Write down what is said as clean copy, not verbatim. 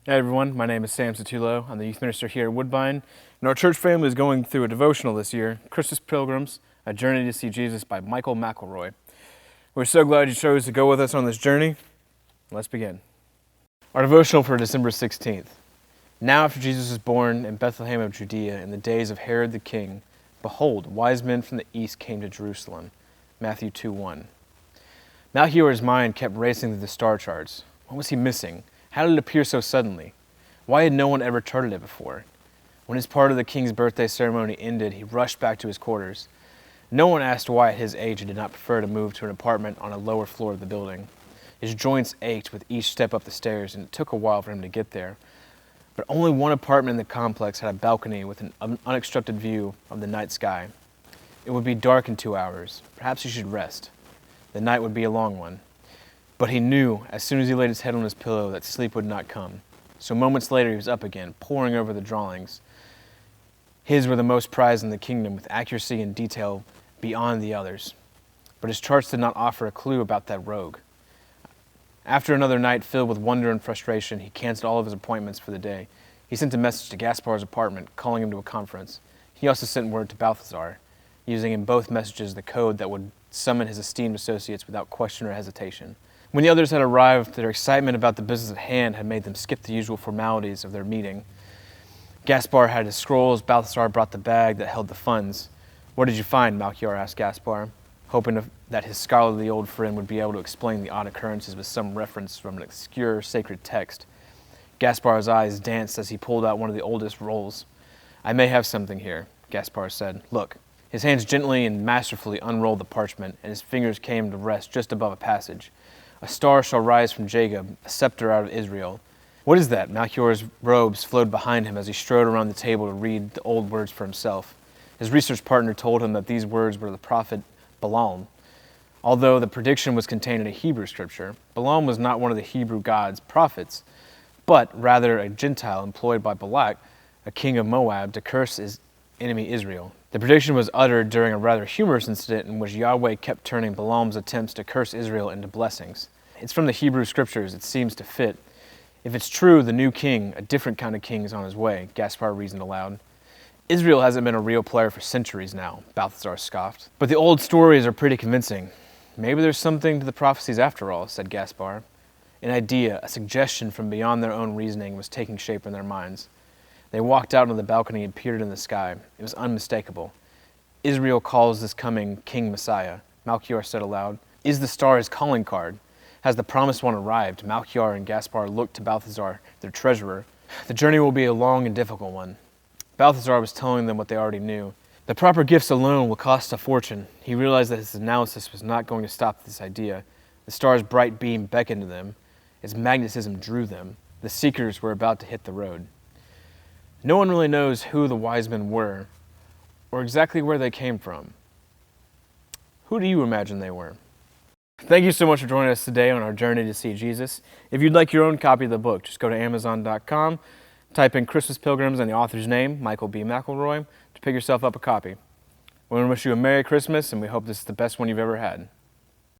Hey everyone, my name is Sam Satullo. I'm the youth minister here at Woodbine, and our church family is going through a devotional this year, Christmas Pilgrims, A Journey to See Jesus by Michael McElroy. We're so glad you chose to go with us on this journey. Let's begin. Our devotional for December 16th. Now after Jesus was born in Bethlehem of Judea in the days of Herod the king, behold, wise men from the east came to Jerusalem. Matthew 2:1. Melchior's mind kept racing through the star charts. What was he missing? How did it appear so suddenly? Why had no one ever charted it before? When his part of the king's birthday ceremony ended, he rushed back to his quarters. No one asked why at his age he did not prefer to move to an apartment on a lower floor of the building. His joints ached with each step up the stairs, and it took a while for him to get there. But only one apartment in the complex had a balcony with an unobstructed view of the night sky. It would be dark in 2 hours. Perhaps he should rest. The night would be a long one. But he knew, as soon as he laid his head on his pillow, that sleep would not come. So moments later he was up again, poring over the drawings. His were the most prized in the kingdom, with accuracy and detail beyond the others. But his charts did not offer a clue about that rogue. After another night filled with wonder and frustration, he canceled all of his appointments for the day. He sent a message to Gaspar's apartment, calling him to a conference. He also sent word to Balthazar, using in both messages the code that would summon his esteemed associates without question or hesitation. When the others had arrived, their excitement about the business at hand had made them skip the usual formalities of their meeting. Gaspar had his scrolls, Balthazar brought the bag that held the funds. "What did you find?" Melchior asked Gaspar, hoping that his scholarly old friend would be able to explain the odd occurrences with some reference from an obscure sacred text. Gaspar's eyes danced as he pulled out one of the oldest rolls. "I may have something here," Gaspar said. "Look." His hands gently and masterfully unrolled the parchment, and his fingers came to rest just above a passage. "A star shall rise from Jacob, a scepter out of Israel." "What is that?" Melchior's robes flowed behind him as he strode around the table to read the old words for himself. His research partner told him that these words were the prophet Balaam. Although the prediction was contained in a Hebrew scripture, Balaam was not one of the Hebrew God's prophets, but rather a Gentile employed by Balak, a king of Moab, to curse his enemy Israel. The prediction was uttered during a rather humorous incident in which Yahweh kept turning Balaam's attempts to curse Israel into blessings. It's from the Hebrew scriptures, it seems to fit. If it's true, the new king, a different kind of king, is on his way, Gaspar reasoned aloud. "Israel hasn't been a real player for centuries now," Balthazar scoffed. "But the old stories are pretty convincing. Maybe there's something to the prophecies after all," said Gaspar. An idea, a suggestion from beyond their own reasoning was taking shape in their minds. They walked out on the balcony and peered in the sky. It was unmistakable. "Israel calls this coming King Messiah," Melchior said aloud. "Is the star his calling card? Has the promised one arrived?" Melchior and Gaspar looked to Balthazar, their treasurer. "The journey will be a long and difficult one." Balthazar was telling them what they already knew. The proper gifts alone will cost a fortune. He realized that his analysis was not going to stop this idea. The star's bright beam beckoned to them. Its magnetism drew them. The seekers were about to hit the road. No one really knows who the wise men were, or exactly where they came from. Who do you imagine they were? Thank you so much for joining us today on our journey to see Jesus. If you'd like your own copy of the book, just go to Amazon.com, type in Christmas Pilgrims and the author's name, Michael B. McElroy, to pick yourself up a copy. We want to wish you a Merry Christmas, and we hope this is the best one you've ever had.